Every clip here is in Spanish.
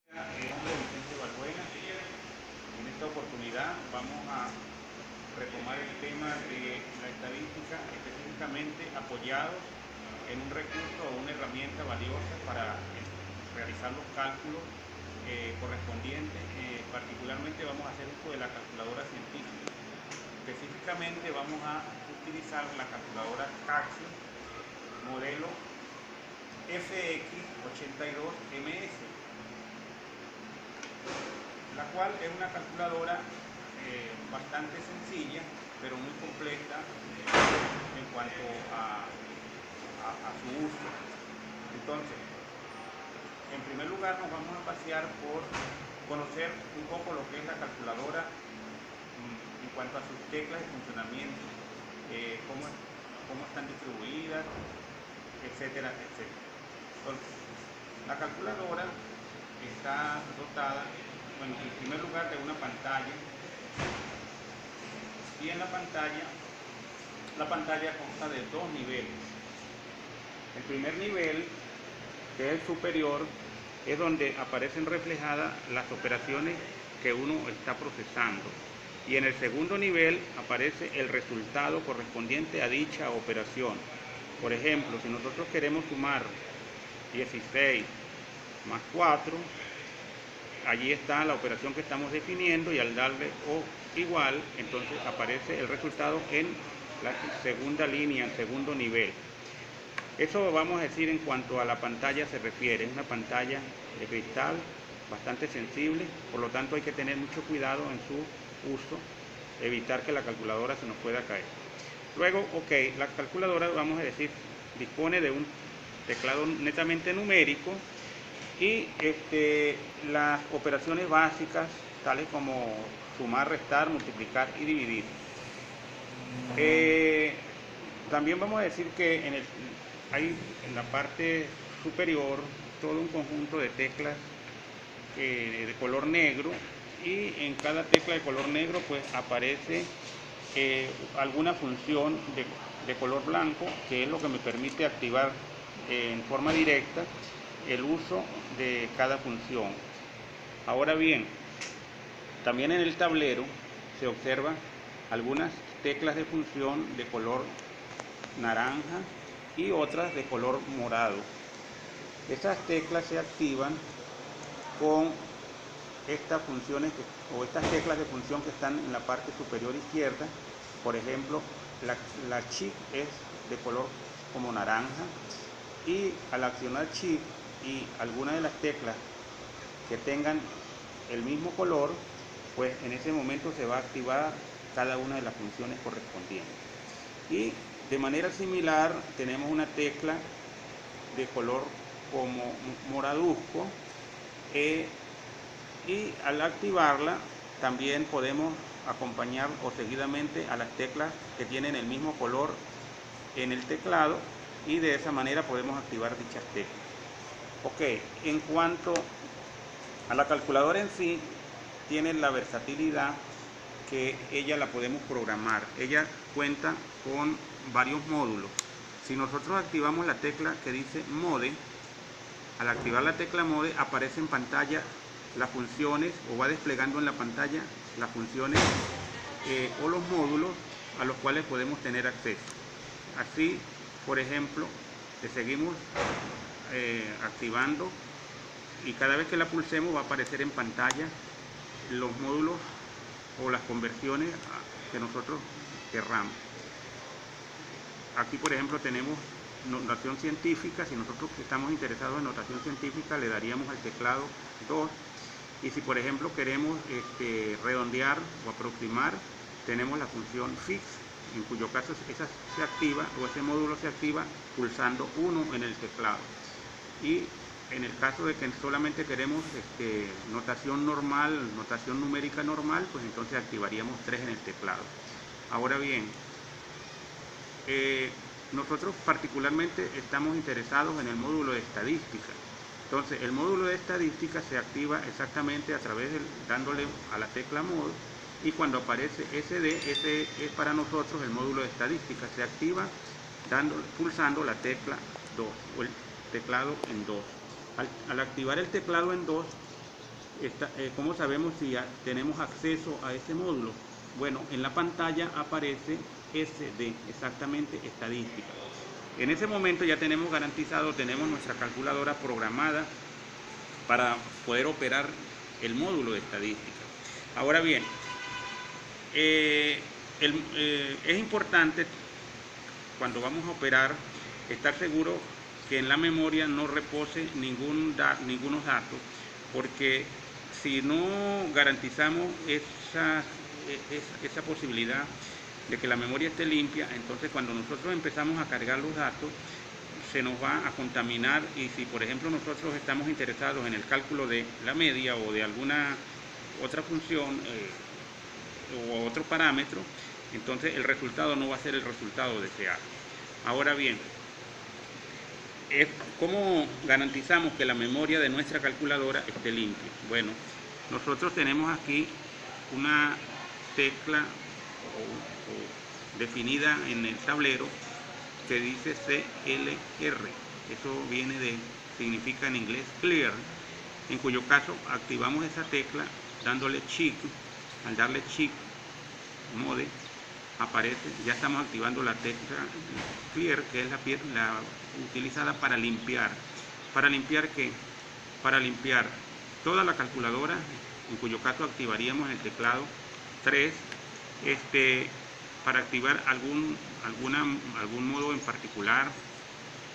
Nombre Vicente Balbuena. En esta oportunidad vamos a retomar el tema de la estadística, específicamente apoyados en un recurso o una herramienta valiosa para realizar los cálculos correspondientes. Particularmente vamos a hacer uso de la calculadora científica. Específicamente vamos a utilizar la calculadora Casio modelo FX82MS, la cual es una calculadora bastante sencilla, pero muy completa en cuanto a su uso. Entonces, en primer lugar nos vamos a pasear por conocer un poco lo que es la calculadora en cuanto a sus teclas de funcionamiento, cómo están distribuidas, etcétera, etcétera. Entonces, la calculadora está dotada, bueno, en primer lugar de una pantalla, y en la pantalla consta de dos niveles. El primer nivel, que es el superior, es donde aparecen reflejadas las operaciones que uno está procesando, y en el segundo nivel aparece el resultado correspondiente a dicha operación. Por ejemplo, si nosotros queremos sumar 16 más 4, allí está la operación que estamos definiendo, y al darle o igual, entonces aparece el resultado en la segunda línea, en segundo nivel. Eso vamos a decir en cuanto a la pantalla se refiere. Es una pantalla de cristal bastante sensible, por lo tanto hay que tener mucho cuidado en su uso, evitar que la calculadora se nos pueda caer. Luego, la calculadora, vamos a decir, dispone de un teclado netamente numérico y las operaciones básicas, tales como sumar, restar, multiplicar y dividir. También vamos a decir que hay en la parte superior todo un conjunto de teclas de color negro, y en cada tecla de color negro pues aparece alguna función de color blanco, que es lo que me permite activar en forma directa el uso de cada función. Ahora bien, también en el tablero se observan algunas teclas de función de color naranja y otras de color morado. Estas teclas se activan con estas funciones o estas teclas de función que están en la parte superior izquierda. Por ejemplo, la Shift es de color como naranja, y al accionar Shift y alguna de las teclas que tengan el mismo color, pues en ese momento se va a activar cada una de las funciones correspondientes. Y de manera similar tenemos una tecla de color como moraduzco, y al activarla también podemos acompañar o seguidamente a las teclas que tienen el mismo color en el teclado, y de esa manera podemos activar dichas teclas. En cuanto a la calculadora en sí, tiene la versatilidad que ella la podemos programar. Ella cuenta con varios módulos. Si nosotros activamos la tecla que dice Mode, al activar la tecla Mode aparece en pantalla las funciones, o va desplegando en la pantalla las funciones o los módulos a los cuales podemos tener acceso. Así, por ejemplo, le seguimos activando, y cada vez que la pulsemos va a aparecer en pantalla los módulos o las conversiones que nosotros querramos. Aquí, por ejemplo, tenemos notación científica. Si nosotros estamos interesados en notación científica, le daríamos al teclado 2. Y si, por ejemplo, queremos redondear o aproximar, tenemos la función Fix, en cuyo caso esa se activa, o ese módulo se activa pulsando 1 en el teclado. Y en el caso de que solamente queremos notación normal, notación numérica normal, pues entonces activaríamos 3 en el teclado. Ahora bien, nosotros particularmente estamos interesados en el módulo de estadística. Entonces, el módulo de estadística se activa exactamente a través dándole a la tecla Mod, y cuando aparece SD, ese es para nosotros el módulo de estadística. Se activa pulsando la tecla 2 o el teclado en 2. Al activar el teclado en 2, ¿cómo sabemos si tenemos acceso a ese módulo? Bueno, en la pantalla aparece SD, exactamente estadística. En ese momento ya tenemos garantizado, tenemos nuestra calculadora programada para poder operar el módulo de estadística. Ahora bien, es importante cuando vamos a operar estar seguro que en la memoria no repose ningunos datos, porque si no garantizamos esa posibilidad de que la memoria esté limpia, entonces cuando nosotros empezamos a cargar los datos se nos va a contaminar, y si por ejemplo nosotros estamos interesados en el cálculo de la media o de alguna otra función o otro parámetro, entonces el resultado no va a ser el resultado deseado. Ahora bien, ¿cómo garantizamos que la memoria de nuestra calculadora esté limpia? Bueno, nosotros tenemos aquí una tecla definida en el tablero que dice CLR. Eso significa en inglés clear, en cuyo caso activamos esa tecla dándole check. Al darle check mode aparece, ya estamos activando la tecla clear, que es la utilizada para limpiar. ¿Para limpiar qué? Para limpiar toda la calculadora, en cuyo caso activaríamos el teclado 3, para activar algún modo en particular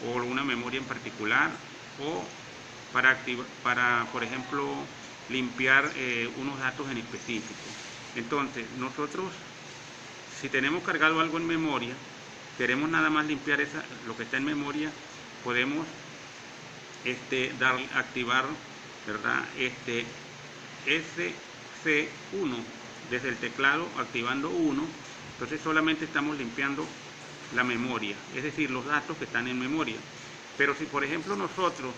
o alguna memoria en particular, o para por ejemplo limpiar unos datos en específico. Entonces nosotros, si tenemos cargado algo en memoria, queremos nada más limpiar lo que está en memoria, podemos activar, ¿verdad? SC1 desde el teclado, activando 1. Entonces solamente estamos limpiando la memoria, es decir, los datos que están en memoria. Pero si por ejemplo nosotros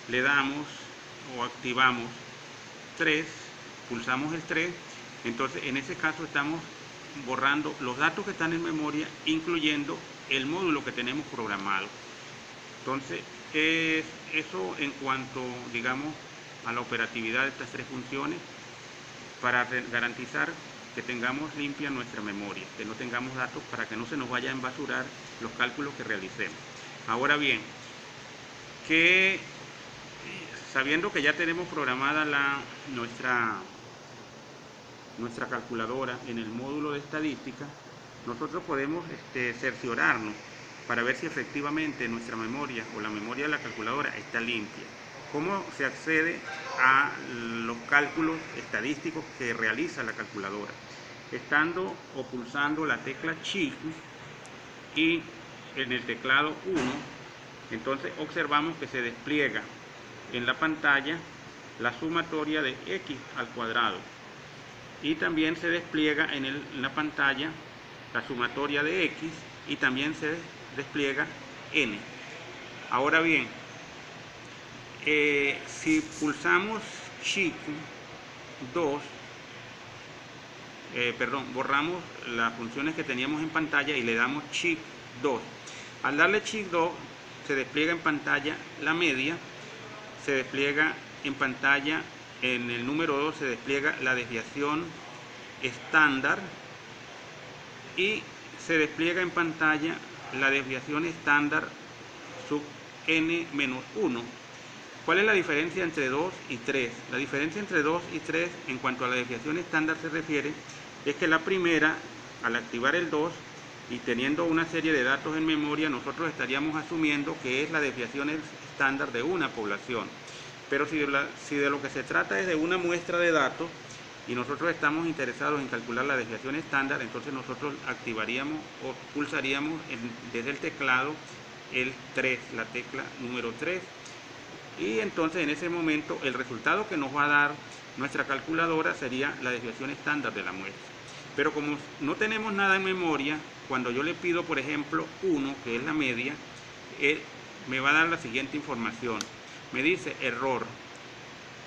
le damos o activamos 3, pulsamos el 3, entonces en ese caso estamos borrando los datos que están en memoria, incluyendo el módulo que tenemos programado. Entonces eso en cuanto, digamos, a la operatividad de estas tres funciones, para garantizar que tengamos limpia nuestra memoria, que no tengamos datos, para que no se nos vaya a embasurar los cálculos que realicemos. Ahora bien, sabiendo que ya tenemos programada nuestra calculadora en el módulo de estadística, nosotros podemos cerciorarnos para ver si efectivamente nuestra memoria o la memoria de la calculadora está limpia. ¿Cómo se accede a los cálculos estadísticos que realiza la calculadora? Estando o pulsando la tecla Shift y en el teclado 1, entonces observamos que se despliega en la pantalla la sumatoria de x al cuadrado, y también se despliega en la pantalla la sumatoria de x, y también se despliega n. Ahora bien, si pulsamos Shift 2, borramos las funciones que teníamos en pantalla y le damos Shift 2. Al darle Shift 2 se despliega en pantalla la media, se despliega en pantalla, en el número 2 se despliega la desviación estándar, y se despliega en pantalla la desviación estándar sub n-1. ¿Cuál es la diferencia entre 2 y 3? La diferencia entre 2 y 3 en cuanto a la desviación estándar se refiere es que la primera, al activar el 2 y teniendo una serie de datos en memoria, nosotros estaríamos asumiendo que es la desviación estándar de una población. Pero si de lo que se trata es de una muestra de datos y nosotros estamos interesados en calcular la desviación estándar, entonces nosotros activaríamos o pulsaríamos desde el teclado el 3, la tecla número 3, y entonces en ese momento el resultado que nos va a dar nuestra calculadora sería la desviación estándar de la muestra. Pero como no tenemos nada en memoria, cuando yo le pido por ejemplo 1, que es la media, me va a dar la siguiente información. Me dice error.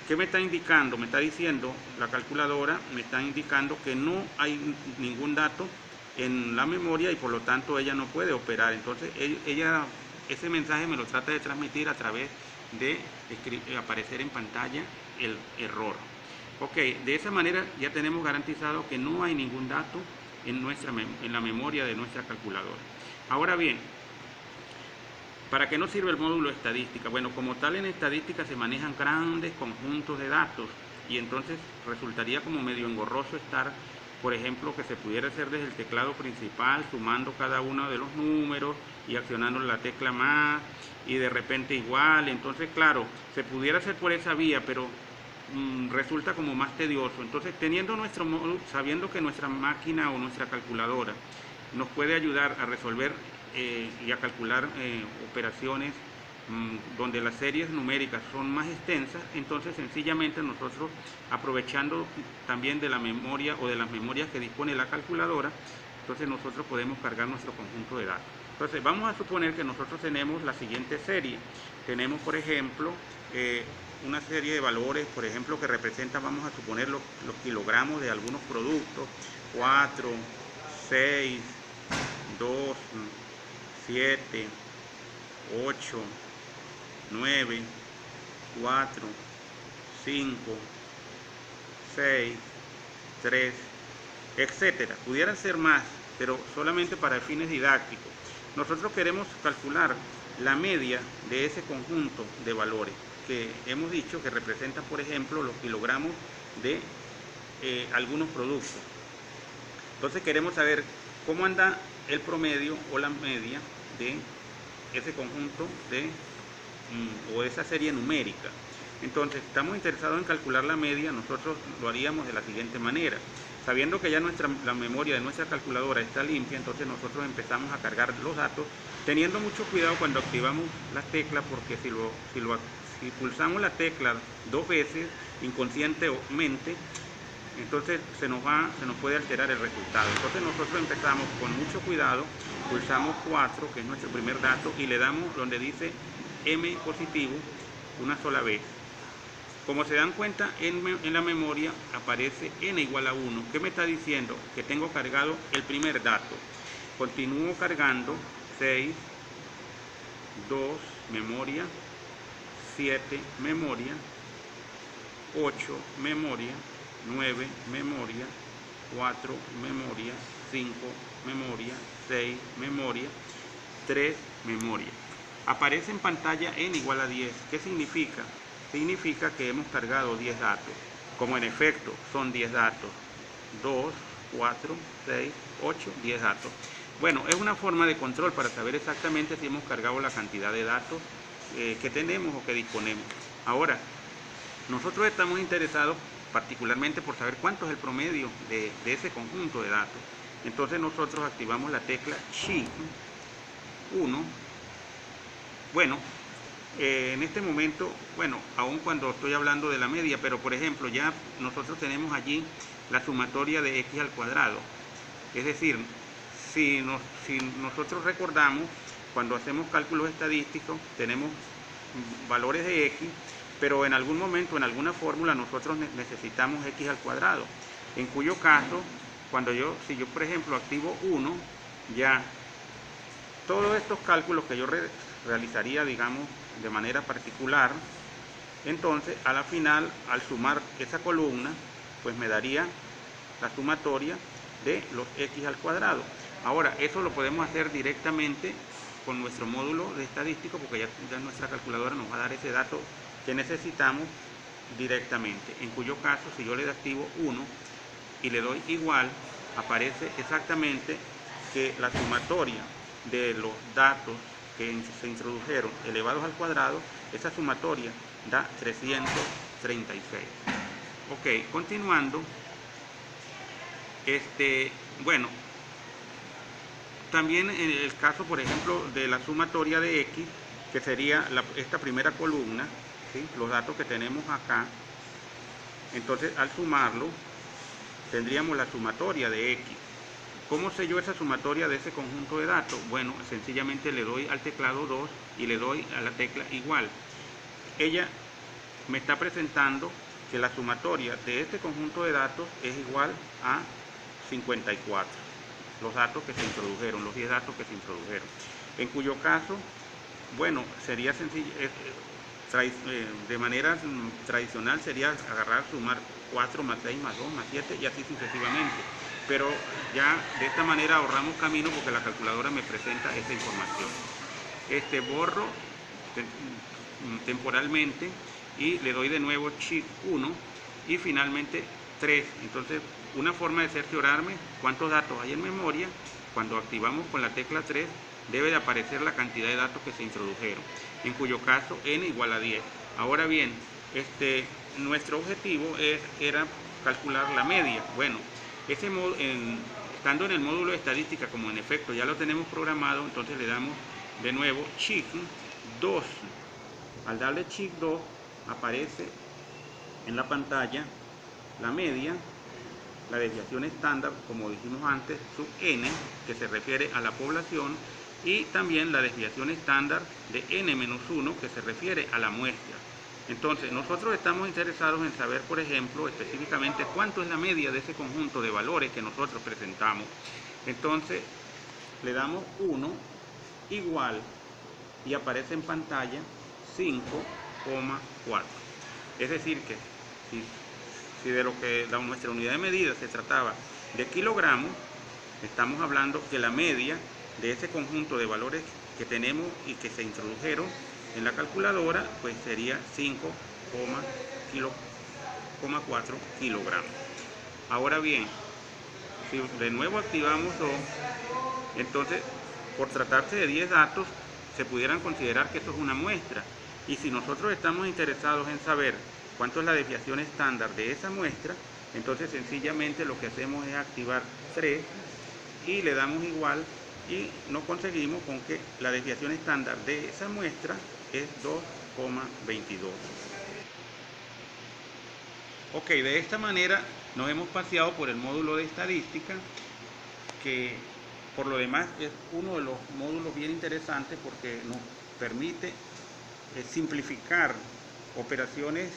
¿Qué me está indicando? Me está diciendo, la calculadora me está indicando que no hay ningún dato en la memoria y por lo tanto ella no puede operar. Entonces ese mensaje me lo trata de transmitir a través de aparecer en pantalla el error. Ok, de esa manera ya tenemos garantizado que no hay ningún dato en la memoria de nuestra calculadora. Ahora bien, ¿para qué nos sirve el módulo de estadística? Bueno, como tal en estadística se manejan grandes conjuntos de datos y entonces resultaría como medio engorroso estar, por ejemplo, que se pudiera hacer desde el teclado principal, sumando cada uno de los números y accionando la tecla más y de repente igual. Entonces, claro, se pudiera hacer por esa vía, pero resulta como más tedioso. Entonces, teniendo nuestro módulo, sabiendo que nuestra máquina o nuestra calculadora nos puede ayudar a resolver y a calcular operaciones donde las series numéricas son más extensas, entonces sencillamente nosotros, aprovechando también de la memoria o de las memorias que dispone la calculadora, entonces nosotros podemos cargar nuestro conjunto de datos. Entonces vamos a suponer que nosotros tenemos la siguiente serie. Tenemos, por ejemplo, una serie de valores, por ejemplo, que representan, vamos a suponer, los kilogramos de algunos productos: 4, 6, 2, 7, 8, 9, 4, 5, 6, 3, etcétera. Pudieran ser más, pero solamente para fines didácticos. Nosotros queremos calcular la media de ese conjunto de valores que hemos dicho que representan, por ejemplo, los kilogramos de algunos productos. Entonces queremos saber cómo anda el promedio o la media de ese conjunto o esa serie numérica. Entonces, estamos interesados en calcular la media. Nosotros lo haríamos de la siguiente manera. Sabiendo que ya la memoria de nuestra calculadora está limpia, entonces nosotros empezamos a cargar los datos, teniendo mucho cuidado cuando activamos la tecla, porque si pulsamos la tecla 2 veces inconscientemente, entonces se nos puede alterar el resultado. Entonces nosotros empezamos con mucho cuidado, pulsamos 4, que es nuestro primer dato, y le damos donde dice M positivo una sola vez. Como se dan cuenta, en la memoria aparece n igual a 1. ¿Qué me está diciendo? Que tengo cargado el primer dato. Continúo cargando: 6, 2, memoria, 7, memoria, 8, memoria, 9, memoria, 4, memoria, 5, memoria, 6, memoria, 3, memoria. Aparece en pantalla n igual a 10. ¿Qué significa? Significa que hemos cargado 10 datos. Como en efecto son 10 datos: 2, 4, 6, 8, 10 datos. Bueno, es una forma de control para saber exactamente si hemos cargado la cantidad de datos que tenemos o que disponemos. Ahora, nosotros estamos interesados particularmente por saber cuánto es el promedio de ese conjunto de datos. Entonces nosotros activamos la tecla Shift 1. Bueno, en este momento, bueno, aun cuando estoy hablando de la media, pero por ejemplo ya nosotros tenemos allí la sumatoria de x al cuadrado. Es decir, si nosotros recordamos, cuando hacemos cálculos estadísticos tenemos valores de x, pero en algún momento, en alguna fórmula, nosotros necesitamos x al cuadrado, en cuyo caso, si yo por ejemplo activo 1, ya todos estos cálculos que yo realizaría, digamos, de manera particular, entonces a la final, al sumar esa columna, pues me daría la sumatoria de los x al cuadrado. Ahora, eso lo podemos hacer directamente con nuestro módulo de estadístico, porque ya nuestra calculadora nos va a dar ese dato que necesitamos directamente, en cuyo caso, si yo le activo 1 y le doy igual, aparece exactamente que la sumatoria de los datos que se introdujeron elevados al cuadrado, esa sumatoria da 336. Ok, continuando, bueno, también en el caso, por ejemplo, de la sumatoria de x, que sería esta primera columna, ¿sí?, los datos que tenemos acá, entonces al sumarlo tendríamos la sumatoria de x. ¿Cómo sé yo esa sumatoria de ese conjunto de datos? Bueno, sencillamente le doy al teclado 2 y le doy a la tecla igual. Ella me está presentando que la sumatoria de este conjunto de datos es igual a 54. Los datos que se introdujeron, los 10 datos que se introdujeron. En cuyo caso, bueno, sería sencillo, de manera tradicional sería agarrar, sumar 4 más 6 más 2 más 7 y así sucesivamente. Pero ya de esta manera ahorramos camino porque la calculadora me presenta esta información. Borro temporalmente y le doy de nuevo Shift 1 y finalmente 3. Entonces, una forma de cerciorarme cuántos datos hay en memoria, cuando activamos con la tecla 3, debe de aparecer la cantidad de datos que se introdujeron, en cuyo caso n igual a 10. Ahora bien, nuestro objetivo era calcular la media. Bueno, estando en el módulo de estadística, como en efecto ya lo tenemos programado, entonces le damos de nuevo Shift 2. Al darle Shift 2 aparece en la pantalla la media, la desviación estándar, como dijimos antes, sub n, que se refiere a la población, y también la desviación estándar de n-1, que se refiere a la muestra. Entonces, nosotros estamos interesados en saber, por ejemplo, específicamente cuánto es la media de ese conjunto de valores que nosotros presentamos. Entonces, le damos 1 igual y aparece en pantalla 5,4. Es decir que si de lo que nuestra unidad de medida se trataba de kilogramos, estamos hablando que la media de ese conjunto de valores que tenemos y que se introdujeron en la calculadora, pues sería 5,4 kilogramos. Ahora bien, si de nuevo activamos 2, entonces por tratarse de 10 datos se pudieran considerar que esto es una muestra, y si nosotros estamos interesados en saber cuánto es la desviación estándar de esa muestra, entonces sencillamente lo que hacemos es activar 3 y le damos igual y nos conseguimos con que la desviación estándar de esa muestra es 2,22. Ok, de esta manera nos hemos paseado por el módulo de estadística, que por lo demás es uno de los módulos bien interesantes porque nos permite simplificar operaciones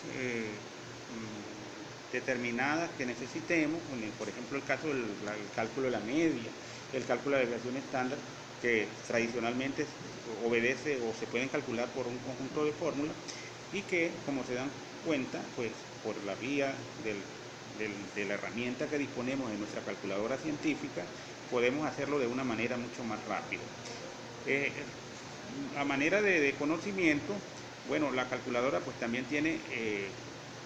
determinadas que necesitemos, por ejemplo el caso del cálculo de la media, el cálculo de desviación estándar, que tradicionalmente obedece o se pueden calcular por un conjunto de fórmulas y que, como se dan cuenta, pues por la vía de la herramienta que disponemos de nuestra calculadora científica, podemos hacerlo de una manera mucho más rápida. A manera de conocimiento, bueno, la calculadora pues también tiene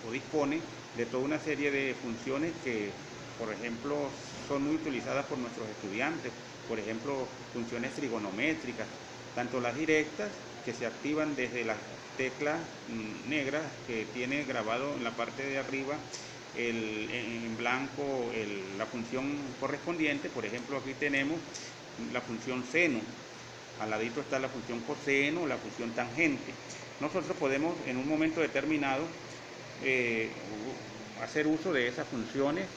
o dispone de toda una serie de funciones que, por ejemplo, son muy utilizadas por nuestros estudiantes. Por ejemplo, funciones trigonométricas, tanto las directas, que se activan desde las teclas negras que tiene grabado en la parte de arriba en blanco la función correspondiente. Por ejemplo, aquí tenemos la función seno, al ladito está la función coseno, la función tangente. Nosotros podemos en un momento determinado hacer uso de esas funciones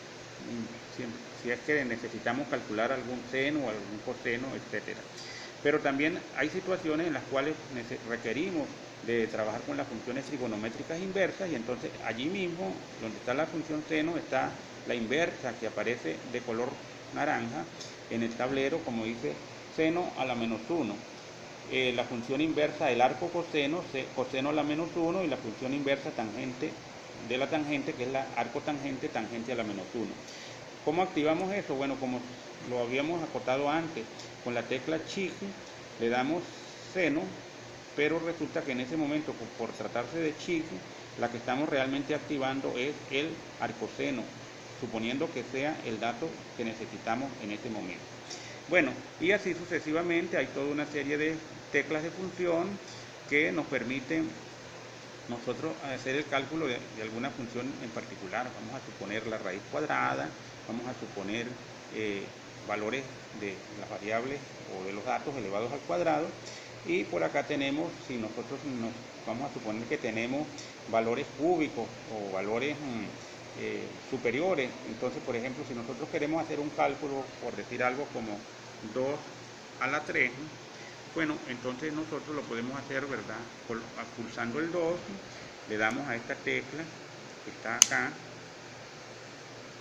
si es que necesitamos calcular algún seno o algún coseno, etcétera. Pero también hay situaciones en las cuales requerimos de trabajar con las funciones trigonométricas inversas, y entonces allí mismo, donde está la función seno, está la inversa, que aparece de color naranja en el tablero, como dice seno a la menos 1. La función inversa del arco coseno, coseno a la menos 1, y la función inversa tangente de la tangente, que es la arco tangente, tangente a la menos 1. ¿Cómo activamos eso? Bueno, como lo habíamos acotado antes, con la tecla Shift le damos seno, pero resulta que en ese momento, por tratarse de Shift, la que estamos realmente activando es el arcoseno, suponiendo que sea el dato que necesitamos en este momento. Bueno, y así sucesivamente hay toda una serie de teclas de función que nos permiten nosotros hacer el cálculo de alguna función en particular. Vamos a suponer la raíz cuadrada, vamos a suponer valores de las variables o de los datos elevados al cuadrado, y por acá tenemos, si nosotros vamos a suponer que tenemos valores cúbicos o valores superiores. Entonces, por ejemplo, si nosotros queremos hacer un cálculo, por decir algo como 2 a la 3, bueno, entonces nosotros lo podemos hacer, ¿verdad? Pulsando el 2, le damos a esta tecla que está acá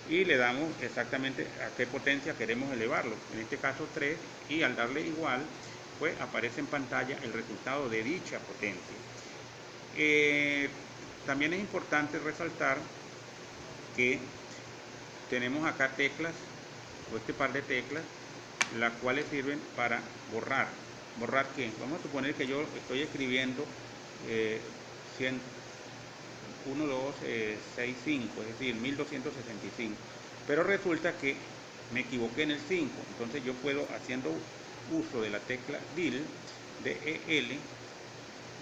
y le damos exactamente a qué potencia queremos elevarlo, en este caso 3, y al darle igual, pues aparece en pantalla el resultado de dicha potencia. Eh, También es importante resaltar que tenemos acá teclas, o este par de teclas, las cuales sirven para borrar. ¿Borrar qué? Vamos a suponer que yo estoy escribiendo 100, 1, 2, 6, 5, es decir, 1265. Pero resulta que me equivoqué en el 5. Entonces yo puedo, haciendo uso de la tecla DIL, DEL,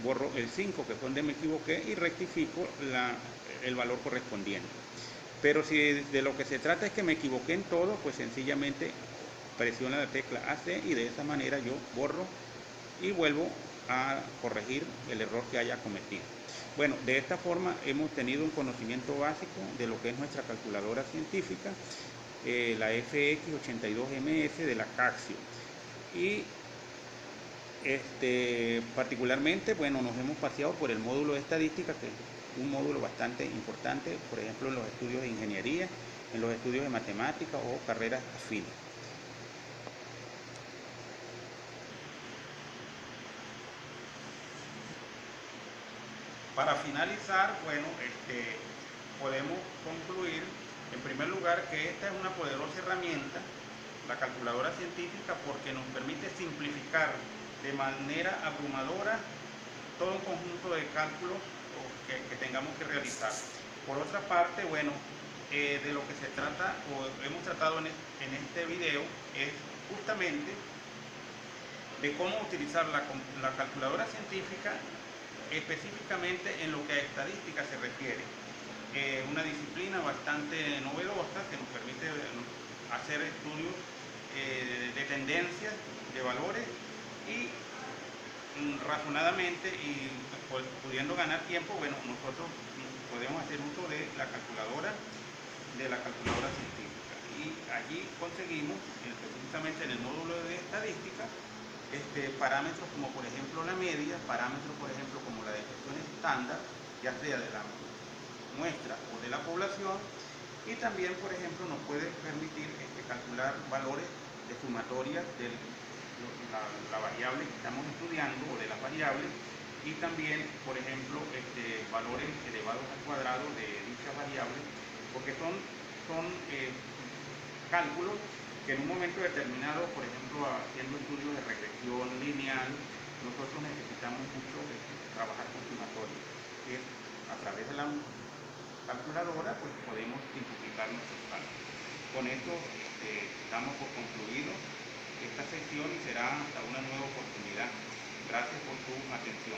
borro el 5, que fue donde me equivoqué, y rectifico el valor correspondiente. Pero si de lo que se trata es que me equivoqué en todo, pues sencillamente presiono la tecla AC y de esa manera yo borro y vuelvo a corregir el error que haya cometido. Bueno, de esta forma hemos tenido un conocimiento básico de lo que es nuestra calculadora científica, la FX82MS de la Caxio. Y particularmente, bueno, nos hemos paseado por el módulo de estadística, que es un módulo bastante importante, por ejemplo, en los estudios de ingeniería, en los estudios de matemática o carreras afines. Para finalizar, bueno, podemos concluir, en primer lugar, que esta es una poderosa herramienta, la calculadora científica, porque nos permite simplificar de manera abrumadora todo un conjunto de cálculos que tengamos que realizar. Por otra parte, bueno, de lo que se trata, o hemos tratado en este video, es justamente de cómo utilizar la calculadora científica específicamente en lo que a estadística se refiere. Una disciplina bastante novedosa que nos permite hacer estudios de tendencias, de valores y razonadamente y pudiendo ganar tiempo, bueno, nosotros podemos hacer uso de la calculadora científica. Y allí conseguimos, precisamente en el módulo de estadística, parámetros como por ejemplo la media, parámetros por ejemplo como la desviación estándar, ya sea de la muestra o de la población, y también por ejemplo nos puede permitir calcular valores de sumatoria de la variable que estamos estudiando o de las variables, y también por ejemplo valores elevados al cuadrado de dichas variables, porque son cálculos que en un momento determinado, por ejemplo, haciendo estudios de regresión lineal, nosotros necesitamos mucho trabajar con sumatoria. A través de la calculadora, pues podemos simplificar nuestros cálculos. Con esto damos por concluido esta sección y será hasta una nueva oportunidad. Gracias por su atención.